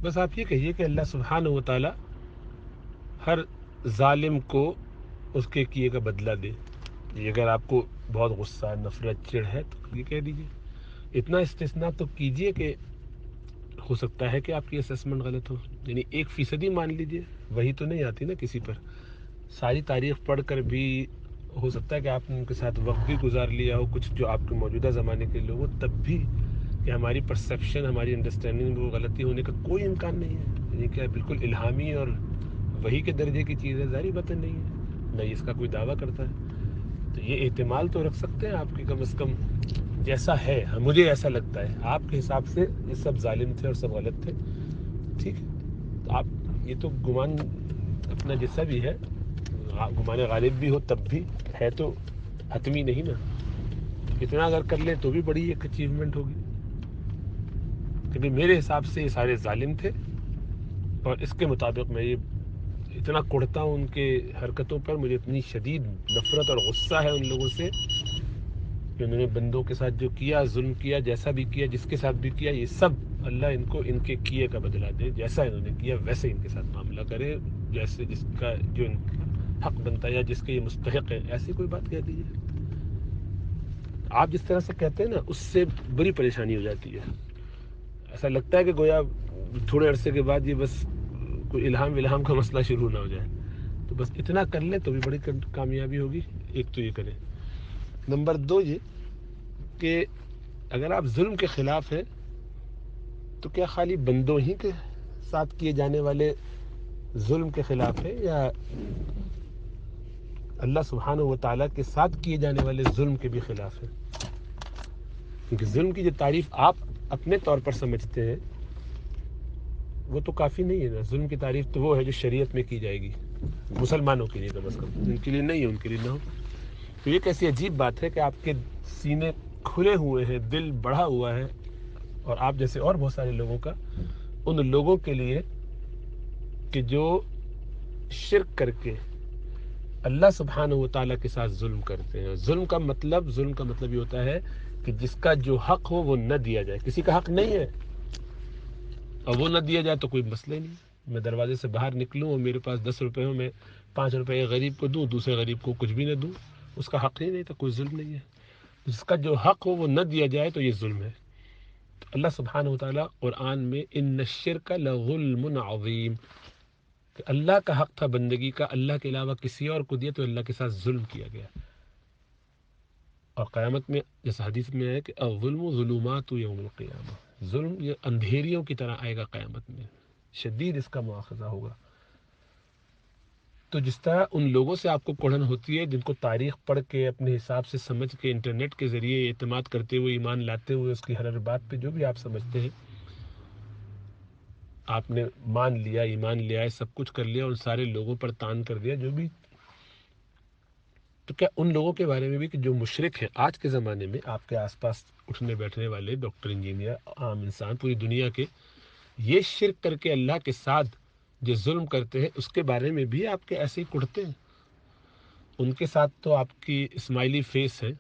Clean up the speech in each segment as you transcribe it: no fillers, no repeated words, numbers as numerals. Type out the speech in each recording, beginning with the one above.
بس آپ یہ کہیے کہ اللہ سبحانہ و تعالی ہر ظالم کو اس کے کیے کا بدلہ دے. یہ اگر آپ کو بہت غصہ نفرت چڑ ہے تو یہ کہہ دیجیے. اتنا استثناء تو کیجیے کہ ہو سکتا ہے کہ آپ کی اسسمنٹ غلط ہو. یعنی 1% مان لیجیے. وہی تو نہیں آتی نا کسی پر. ساری تاریخ پڑھ کر بھی ہو سکتا ہے کہ آپ نے ان کے ساتھ وقت بھی گزار لیا ہو, کچھ جو آپ کے موجودہ زمانے کے لوگ ہو, تب بھی کہ ہماری پرسیپشن, ہماری انڈرسٹینڈنگ میں وہ غلطی ہونے کا کوئی امکان نہیں ہے. یعنی کہ بالکل الہامی اور وہی کے درجے کی چیز ہے, ظاہری بات نہیں ہے, نہ اس کا کوئی دعویٰ کرتا ہے. تو یہ احتمال تو رکھ سکتے ہیں آپ کی کم از کم, جیسا ہے مجھے ایسا لگتا ہے آپ کے حساب سے یہ سب ظالم تھے اور سب غلط تھے. ٹھیک ہے, تو آپ یہ تو گمان اپنا جیسا بھی ہے, گمان غالب بھی ہو تب بھی ہے تو حتمی نہیں نا. اتنا اگر کر لیں تو بھی بڑی ایک اچیومنٹ ہوگی کہ بھی میرے حساب سے یہ سارے ظالم تھے, اور اس کے مطابق میں یہ اتنا کڑتا ہوں ان کے حرکتوں پر. مجھے اتنی شدید نفرت اور غصہ ہے ان لوگوں سے کہ انہوں نے بندوں کے ساتھ جو کیا, ظلم کیا, جیسا بھی کیا, جس کے ساتھ بھی کیا, یہ سب اللہ ان کو ان کے کیے کا بدلہ دے. جیسا انہوں نے کیا ویسے ان کے ساتھ معاملہ کرے, جیسے جس کا جو ان حق بنتا ہے یا جس کے یہ مستحق ہے. ایسی کوئی بات کہہ دیجیے. آپ جس طرح سے کہتے ہیں نا, اس سے بڑی پریشانی ہو جاتی ہے. ایسا لگتا ہے کہ گویا تھوڑے عرصے کے بعد یہ بس کوئی الہام کا مسئلہ شروع نہ ہو جائے. تو بس اتنا کر لیں تو بھی بڑی کامیابی ہوگی. ایک تو یہ کریں. نمبر 2 یہ کہ اگر آپ ظلم کے خلاف ہیں تو کیا خالی بندوں ہی کے ساتھ کیے جانے والے ظلم کے خلاف ہے, یا اللہ سبحانہ و تعالیٰ کے ساتھ کیے جانے والے ظلم کے بھی خلاف ہے؟ کیونکہ ظلم کی جو تعریف آپ اپنے طور پر سمجھتے ہیں وہ تو کافی نہیں ہے نا. ظلم کی تعریف تو وہ ہے جو شریعت میں کی جائے گی, مسلمانوں کے لیے کم از کم. ان کے لیے نہیں ہے, ان کے لیے نہ ہو. تو یہ کیسی عجیب بات ہے کہ آپ کے سینے کھلے ہوئے ہیں, دل بڑھا ہوا ہے, اور آپ جیسے اور بہت سارے لوگوں کا, ان لوگوں کے لیے کہ جو شرک کر کے اللہ سبحانہ و تعالیٰ کے ساتھ ظلم کرتے ہیں. ظلم کا مطلب یہ ہوتا ہے کہ جس کا جو حق ہو وہ نہ دیا جائے. کسی کا حق نہیں ہے اور وہ نہ دیا جائے تو کوئی مسئلہ نہیں. میں دروازے سے باہر نکلوں اور میرے پاس 10 روپے ہو, میں 5 روپے غریب کو دوں, دوسرے غریب کو کچھ بھی نہ دوں, اس کا حق ہی نہیں, تو کوئی ظلم نہیں ہے. جس کا جو حق ہو وہ نہ دیا جائے تو یہ ظلم ہے. تو اللہ سبحانہ و تعالیٰ قرآن میں ان الشرک لظلم عظیم, کہ اللہ کا حق تھا بندگی کا, اللہ کے علاوہ کسی اور کو دیا تو اللہ کے ساتھ ظلم کیا گیا. اور قیامت میں جیسا حدیث میں ہے کہ الظلم ظلمات یوم القیامہ, ظلم یہ اندھیریوں کی طرح آئے گا قیامت میں, شدید اس کا مواخذہ ہوگا. تو جس طرح ان لوگوں سے آپ کو کڑھن ہوتی ہے جن کو تاریخ پڑھ کے اپنے حساب سے سمجھ کے انٹرنیٹ کے ذریعے اعتماد کرتے ہوئے, ایمان لاتے ہوئے, اس کی ہر بات پہ جو بھی آپ سمجھتے ہیں آپ نے مان لیا, ایمان لیا ہے, سب کچھ کر لیا, اور سارے لوگوں پر تان کر دیا جو بھی. تو کیا ان لوگوں کے بارے میں بھی کہ جو مشرک ہیں آج کے زمانے میں, آپ کے آس پاس اٹھنے بیٹھنے والے ڈاکٹر, انجینئر, عام انسان پوری دنیا کے, یہ شرک کر کے اللہ کے ساتھ جو ظلم کرتے ہیں اس کے بارے میں بھی آپ کے ایسے ہی کڑتے ہیں؟ ان کے ساتھ تو آپ کی اسمائلی فیس ہے,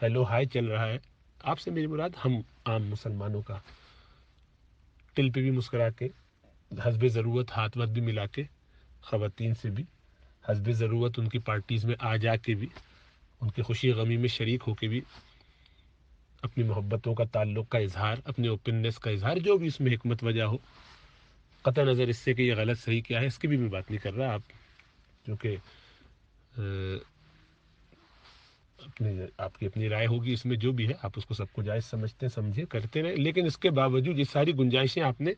ہیلو ہائی چل رہا ہے. آپ سے میری مراد ہم عام مسلمانوں کا, ٹل پہ بھی مسکرا کے, حسب ضرورت ہاتھ واتھ بھی ملا کے, خواتین سے بھی حسب ضرورت ان کی پارٹیز میں آ جا کے بھی, ان کی خوشی غمی میں شریک ہو کے بھی اپنی محبتوں کا, تعلق کا اظہار, اپنے اوپننس کا اظہار, جو بھی اس میں حکمت وجہ ہو, قطع نظر اس سے کہ یہ غلط صحیح کیا ہے اس کی بھی میں بات نہیں کر رہا. آپ کیونکہ آپ کی اپنی رائے ہوگی اس میں, جو بھی ہے آپ اس کو سب کو جائز سمجھتے ہیں, سمجھے, کرتے رہے, لیکن اس کے باوجود یہ ساری گنجائشیں آپ نے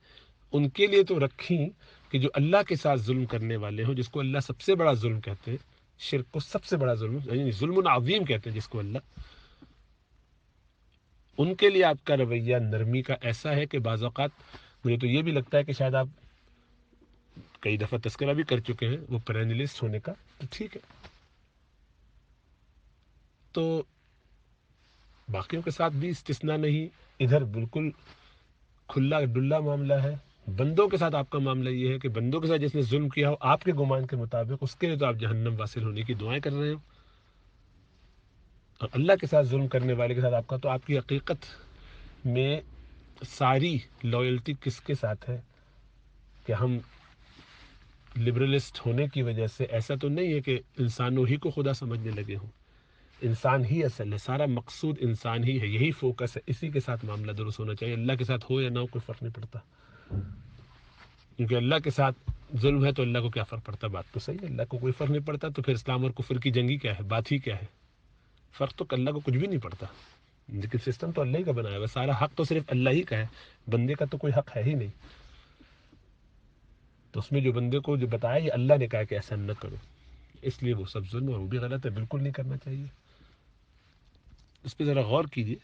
ان کے لیے تو رکھیں کہ جو اللہ کے ساتھ ظلم کرنے والے ہوں, جس کو اللہ سب سے بڑا ظلم کہتے ہیں, شرک کو سب سے بڑا ظلم یعنی ظلم عظیم کہتے ہیں جس کو اللہ, ان کے لیے آپ کا رویہ نرمی کا ایسا ہے کہ بعض اوقات مجھے تو یہ بھی لگتا ہے کہ شاید آپ کئی دفعہ تذکرہ بھی کر چکے ہیں وہ پیرنلسٹ ہونے کا. تو ٹھیک ہے, تو باقیوں کے ساتھ بھی استثناء نہیں, ادھر بالکل کھلا ڈلا معاملہ ہے. بندوں کے ساتھ آپ کا معاملہ یہ ہے کہ بندوں کے ساتھ جس نے ظلم کیا ہو آپ کے گمان کے مطابق, اس کے لیے تو آپ جہنم واصل ہونے کی دعائیں کر رہے ہو, اور اللہ کے ساتھ ظلم کرنے والے کے ساتھ آپ کا, تو آپ کی حقیقت میں ساری لائلٹی کس کے ساتھ ہے؟ کہ ہم لبرلسٹ ہونے کی وجہ سے ایسا تو نہیں ہے کہ انسانوں ہی کو خدا سمجھنے لگے ہوں. انسان ہی اصل ہے، سارا مقصود انسان ہی ہے، یہی فوکس ہے، اسی کے ساتھ معاملہ درست ہونا چاہیے. اللہ کے ساتھ ہو یا نہ ہو کوئی فرق نہیں پڑتا، کیونکہ اللہ کے ساتھ ظلم ہے تو اللہ کو کیا فرق پڑتا. بات تو صحیح ہے، اللہ کو کوئی فرق نہیں پڑتا، تو پھر اسلام اور کفر کی جنگی کیا ہے، بات ہی کیا ہے. فرق تو اللہ کو کچھ بھی نہیں پڑتا، لیکن سسٹم تو اللہ ہی کا بنایا ہوا، سارا حق تو صرف اللہ ہی کا ہے، بندے کا تو کوئی حق ہے ہی نہیں. تو اس میں جو بندے کو جو بتایا یہ اللہ نے کہا کہ ایسا نہ کرو، اس لیے وہ سب ظلم اور وہ بھی غلط ہے، بالکل نہیں کرنا چاہیے. اس پہ ذرا غور کیجیے.